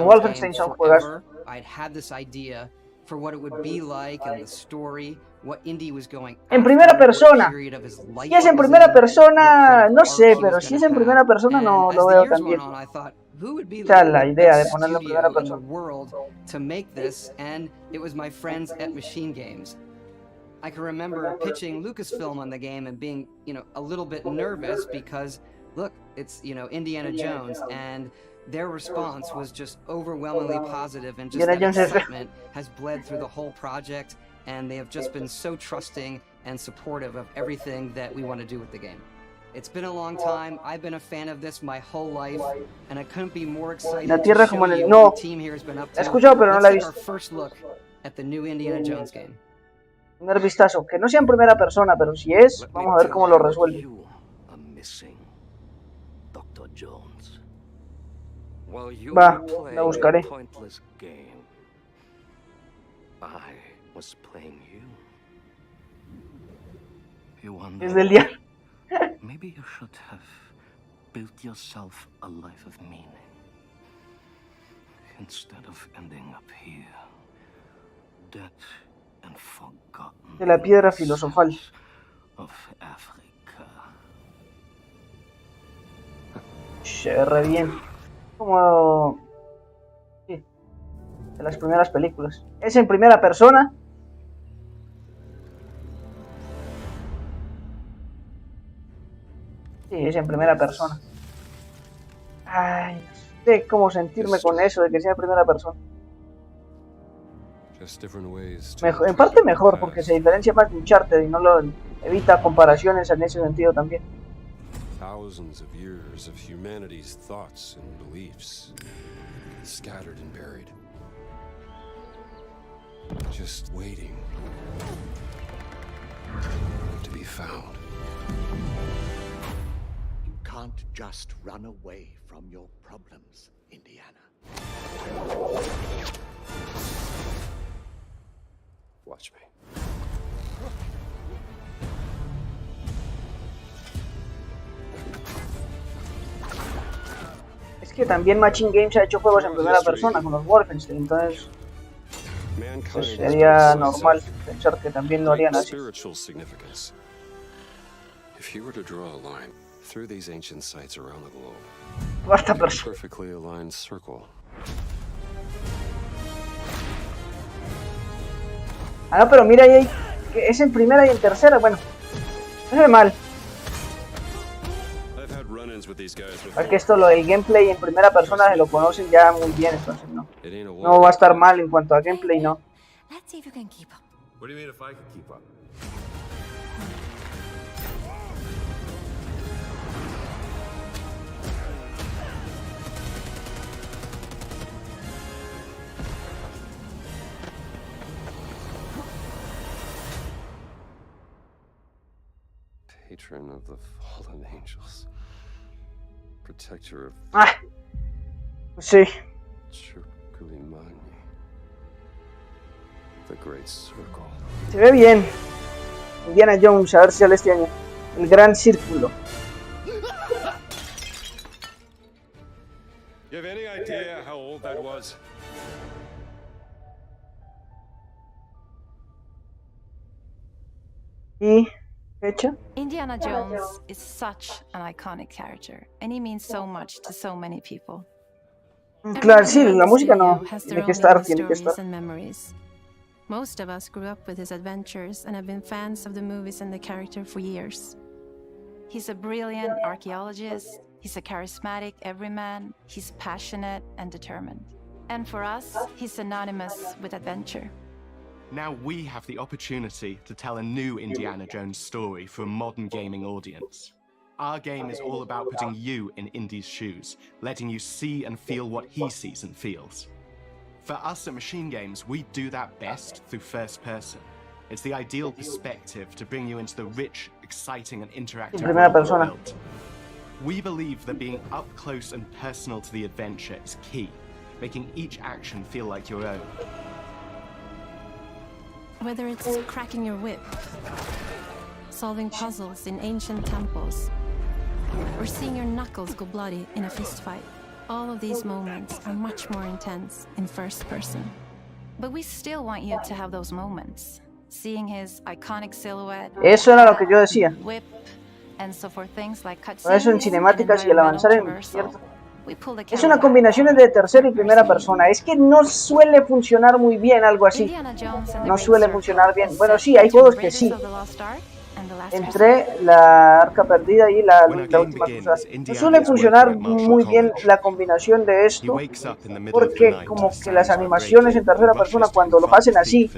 Wolfenstein son juegos. I'd had this idea for what it would be like and the story, what Indy was going. En primera persona. Si es en primera persona, no sé, pero si es en primera persona no lo veo tan bien. Esa es la idea de ponerlo en primera persona. To make this, and it was my friends at Machine Games. I can remember pitching Lucasfilm on the game and being, a little bit nervous because, look, it's, Indiana Jones, and their response was just overwhelmingly positive, and just that excitement has bled through the whole project, and they have just been so trusting and supportive of everything that we want to do with the game. It's been a long time. I've been a fan of this my whole life, and I couldn't be more excited La Tierra to show como en you el... what No, the team here has been up he to. escuchado pero no la he Let's visto. take our first look at the new Indiana Jones game. Un vistazo, que no sea en primera persona, pero si es, vamos a ver cómo lo resuelve. Va, la buscaré. Es del día. Maybe you should have built yourself a life of meaning instead of ending up here, dead and forgotten. De la piedra filosofal. Of Africa. Se ve re bien. Como... Sí, de las primeras películas. Es en primera persona. Sí, es en primera persona. Ay, no sé cómo sentirme con eso de que sea en primera persona. Mejor, en parte mejor, porque se diferencia más de Uncharted y no lo evita comparaciones en ese sentido también. Thousands of years of humanity's thoughts and beliefs, scattered and buried, just waiting to be found. You can't just run away from your problems, Indiana. Watch me. Es que también Machine Games ha hecho juegos en primera persona con los Wolfenstein, entonces pues sería normal pensar que también lo harían así. If you were to draw a line through these ancient sites around the globe, Cuarta persona. perfectly aligned circle. Ah, no, pero mira ahí, que es en primera y en tercera, bueno, no se ve mal. Es que esto, lo del gameplay en primera persona se lo conocen ya muy bien, entonces no va a estar mal en cuanto a gameplay, no. Let's see if you can keep up. What do you mean if I can keep up? Patron of the fallen angels. Protector of sí. The Great Circle. Se ve bien. Indiana Jones, a ver si sale este año. El Gran Círculo. You have any idea how old that was? Indiana Jones is such an iconic character, and he means so much to so many people. Claro, sí, la música no tiene que estar, And memories. Most of us grew up with his adventures and have been fans of the movies and the character for years. He's a brilliant archaeologist, he's a charismatic everyman, he's passionate and determined. And for us, he's synonymous with adventure. Now we have the opportunity to tell a new Indiana Jones story for a modern gaming audience. Our game is all about putting you in Indy's shoes, letting you see and feel what he sees and feels. For us at Machine Games, we do that best through first person. It's the ideal perspective to bring you into the rich, exciting and interactive world we've built. We believe that being up close and personal to the adventure is key, making each action feel like your own. Whether it's cracking your whip, solving puzzles in ancient temples, or seeing your knuckles go bloody in a fistfight, all of these moments are much more intense in first person. But we still want you to have those moments, seeing his iconic silhouette, eso era lo que yo decía. Whip, and so for things like Por eso en cinemáticas y el avanzar en cierto. Es una combinación de tercera y primera persona. Es que no suele funcionar muy bien algo así. No suele funcionar bien. Bueno, sí, hay juegos que sí. Entre la Arca Perdida y la Última Cruzada. No suele funcionar muy bien la combinación de esto, porque como que las animaciones en tercera persona, cuando lo hacen así,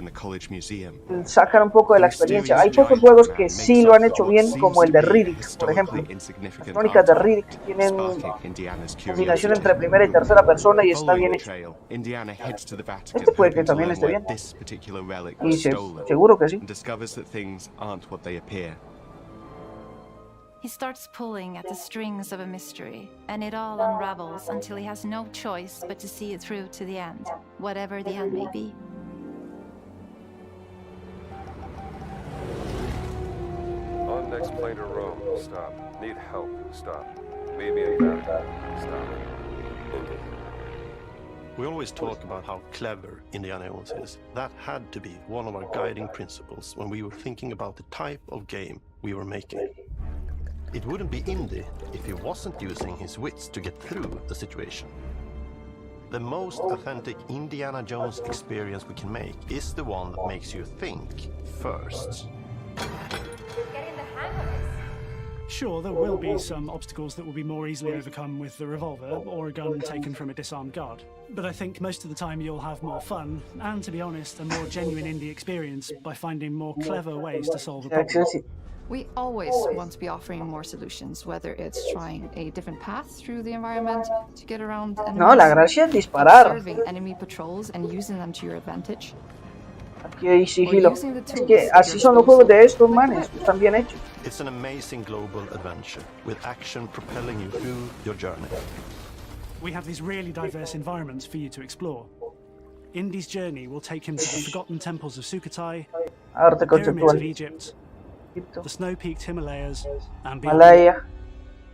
sacan un poco de la experiencia. Hay pocos juegos que sí lo han hecho bien, como el de Riddick, por ejemplo. Las crónicas de Riddick tienen combinación entre primera y tercera persona y está bien hecho. Este puede que también esté bien. Y seguro que sí. He starts pulling at the strings of a mystery, and it all unravels until he has no choice but to see it through to the end, whatever the end may be. On next plane to Rome, stop. Need help, stop. Meet me in Vatican, stop. Indy. We always talk about how clever Indiana Jones is. That had to be one of our guiding principles when we were thinking about the type of game we were making. It wouldn't be Indy if he wasn't using his wits to get through the situation. The most authentic Indiana Jones experience we can make is the one that makes you think first. Sure, there will be some obstacles that will be more easily overcome with the revolver or a gun taken from a disarmed guard. But I think most of the time you'll have more fun, and to be honest, a more genuine indie experience by finding more clever ways to solve a problem. We always want to be offering more solutions, whether it's trying a different path through the environment to get around enemies, no, la gracia es disparar. observing enemy patrols and using them to your advantage. Aquí hay sigilo. Es que así son los juegos de estos manes, están bien hechos. It's an amazing global adventure, with action propelling you through your journey. We have these really diverse environments for you to explore. Indy's journey will take him to the forgotten temples of Sukhothai, the pyramids of Egypt, the snow-peaked Himalayas, and beyond.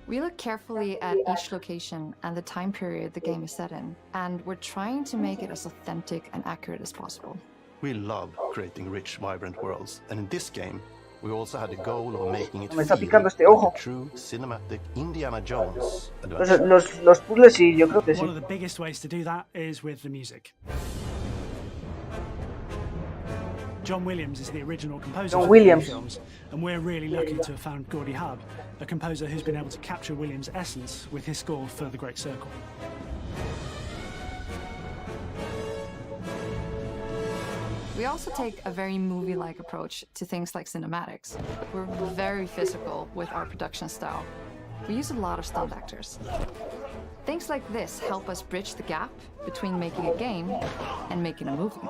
We look carefully at each location and the time period the game is set in, and we're trying to make it as authentic and accurate as possible. We love creating rich, vibrant worlds, and in this game, we also had the goal of making it feel like a true cinematic Indiana Jones adventure. Los puzzles sí, yo creo que sí. One of the biggest ways to do that is with the music. John Williams is the original composer of the films, and we're really lucky to have found Gordy Hub, a composer who's been able to capture Williams' essence with his score for The Great Circle. We also take a very movie-like approach to things like cinematics. We're very physical with our production style. We use a lot of stunt actors. Things like this help us bridge the gap between making a game and making a movie.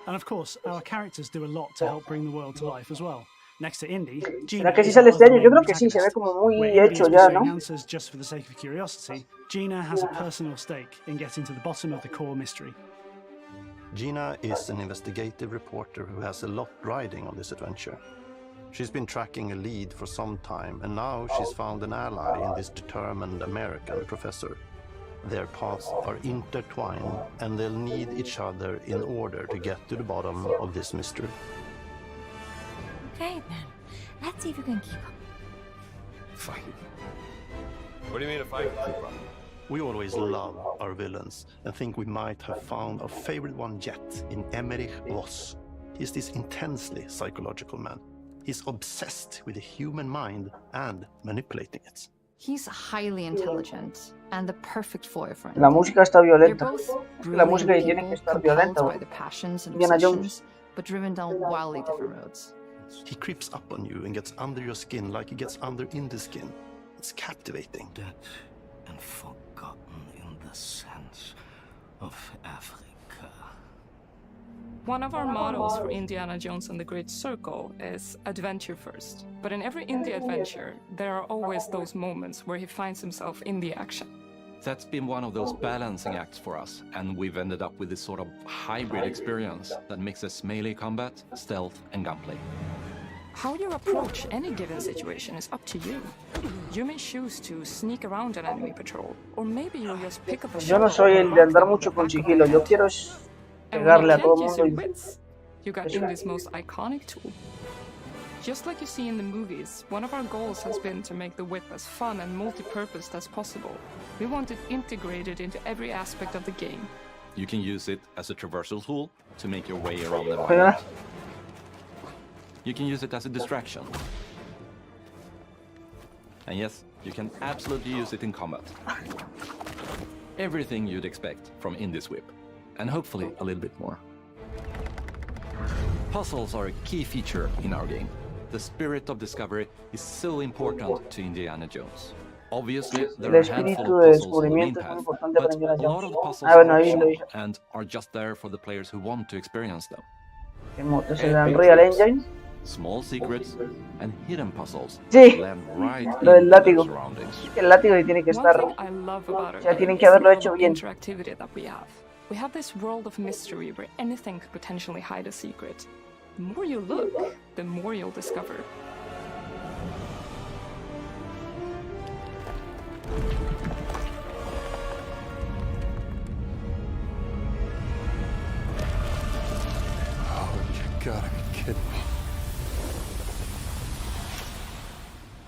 And of course, our characters do a lot to help bring the world to life as well. Next to Indy, ¿será que sí sale este año? Yo creo que sí, se ve como muy hecho ya, ¿no? Answers just for the sake of curiosity, Gina has a personal stake in getting to the bottom of the core mystery. Gina is an investigative reporter who has a lot riding on this adventure. She's been tracking a lead for some time, and now she's found an ally in this determined American professor. Their paths are intertwined, and they'll need each other in order to get to the bottom of this mystery. Okay, then. Let's see if you can keep up. Fight. What do you mean if I can keep up? We always love our villains and think we might have found our favorite one yet in Emmerich Voss. He's this intensely psychological man. He's obsessed with the human mind and manipulating it. He's highly intelligent and the perfect foil for La música está violenta. La brilliant música tiene que people estar violenta. propelled by their passions and Indiana Jones. obsessions, but driven down wildly different roads. He creeps up on you and gets under your skin like he gets under Indy's skin. It's captivating. Dead and forgotten in the sense of Africa. One of our mottos for Indiana Jones and the Great Circle is adventure first. But in every indie adventure, there are always those moments where he finds himself in the action. That's been one of those balancing acts for us, and we've ended up with this sort of hybrid experience that mixes melee combat, stealth, and gunplay. How you approach any given situation is up to you. You may choose to sneak around an enemy patrol, or maybe you'll just pick up a Yo no soy el de andar mucho con sigilo. Yo quiero es pegarle a todo el mundo. You got Indy's most iconic tool. Just like you see in the movies, one of our goals has been to make the whip as fun and multi-purposed as possible. We want it integrated into every aspect of the game. You can use it as a traversal tool to make your way around the environment. You can use it as a distraction. And yes, you can absolutely use it in combat. Everything you'd expect from Indy's whip, and hopefully a little bit more. Puzzles are a key feature in our game. The spirit of discovery is so important to Indiana Jones. Obviously, there are a handful of puzzles on the main path, but a lot of the puzzles are optional and are just there for the players who want to experience them. Small secrets and hidden puzzles land right in the surroundings. El látigo tiene que estar. O sea, tienen que haberlo hecho bien. We have this world of mystery where anything could potentially hide a secret. The more you look, the more you'll discover. Oh, you gotta be kidding me.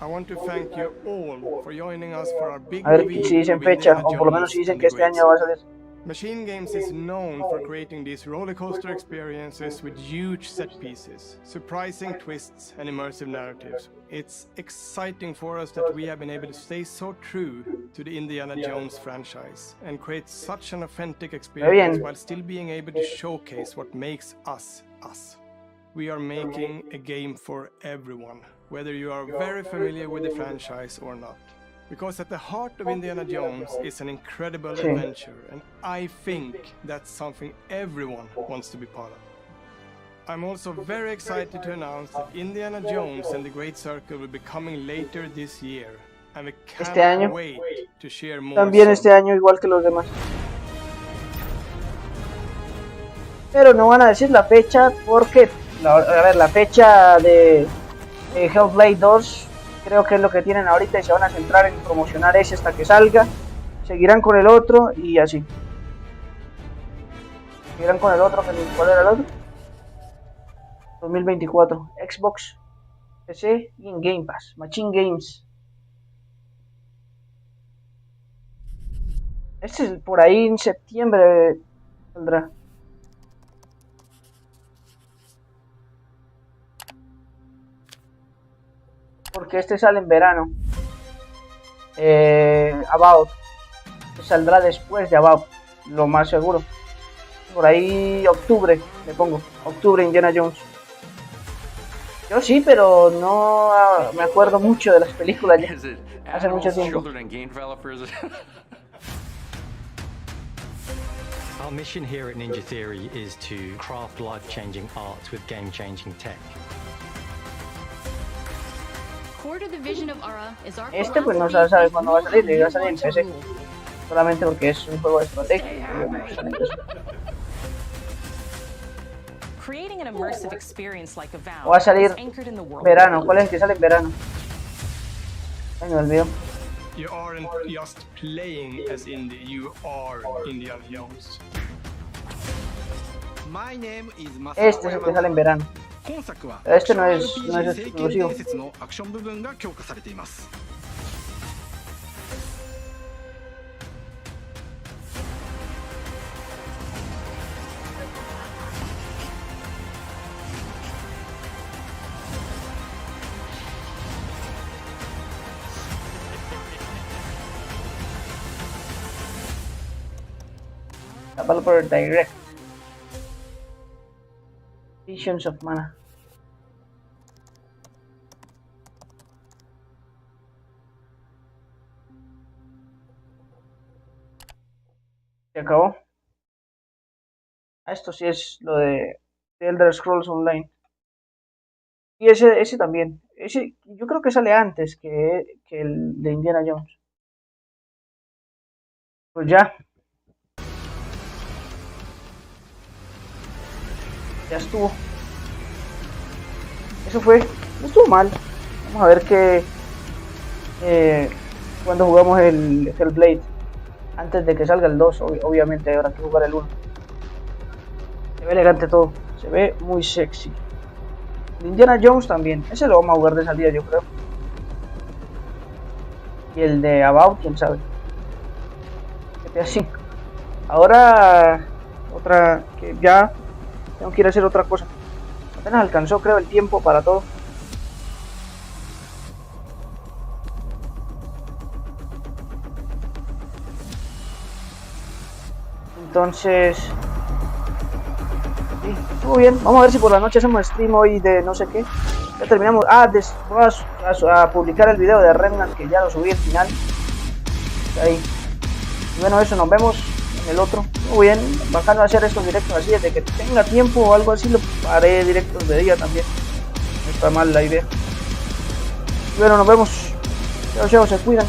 I want to thank you all for joining us for our big A ver reveal si dicen of fecha, Indiana o por lo menos Jones si dicen and que the este Great año va a salir. Machine Games is known for creating these roller coaster experiences with huge set pieces, surprising twists, and immersive narratives. It's exciting for us that we have been able to stay so true to the Indiana Jones franchise and create such an authentic experience while still being able to showcase what makes us us. We are making a game for everyone, whether you are very familiar with the franchise or not. Because at the heart of Indiana Jones is an incredible adventure, and I think that's something everyone wants to be part of. I'm also very excited to announce that Indiana Jones and the Great Circle will be coming later this year, and we can't wait to share more. También este año, igual que los demás. Pero no van a decir la fecha porque, a ver, la fecha de Hellblade 2 creo que es lo que tienen ahorita y se van a centrar en promocionar ese hasta que salga. Seguirán con el otro y así. Seguirán con el otro, ¿cuál era el otro? 2024, Xbox, PC y en Game Pass, Machine Games. Este es por ahí en septiembre saldrá. Porque este sale en verano. About. Saldrá después de About. Lo más seguro. Por ahí octubre, le pongo. Octubre Indiana Jones. Yo sí, pero no me acuerdo mucho de las películas ya. Hace mucho tiempo. Our mission here at Ninja Theory is to craft life-changing art with game-changing tech. Este pues no se sabe cuándo va a salir, va a salir en PC. Solamente porque es un juego de estrategia. Creating an immersive experience like Veamos Va a salir is anchored in the world. verano. ¿Cuál es el que sale en verano? Ay, me olvidó. You aren't just playing as Indy, you are Indiana Jones. My name is Este es el que sale en verano. Este no es exclusivo. Developer Direct. Visions of Mana. Se acabó. Esto sí es lo de Elder Scrolls Online. Y ese también. Ese yo creo que sale antes que el de Indiana Jones. Pues ya. Ya estuvo. Eso fue. No estuvo mal. Vamos a ver qué. Cuando jugamos el Hellblade. Antes de que salga el 2, obviamente habrá que jugar el 1. Se ve elegante todo. Se ve muy sexy. El Indiana Jones también. Ese lo vamos a jugar de salida, yo creo. Y el de About, quién sabe. GTA 5. Ahora. Otra que ya. Tengo que ir a hacer otra cosa. Apenas alcanzó, creo, el tiempo para todo. Entonces... sí, estuvo bien. Vamos a ver si por la noche hacemos stream hoy de no sé qué. Ya terminamos. Voy a publicar el video de Remnant, que ya lo subí al final. Ahí. Y bueno, eso, nos vemos en el otro. Muy bien, bacano hacer estos directos así, desde que tenga tiempo o algo así, lo haré directos de día también. No está mal la idea. Y bueno, nos vemos. Chao, chao, se cuidan.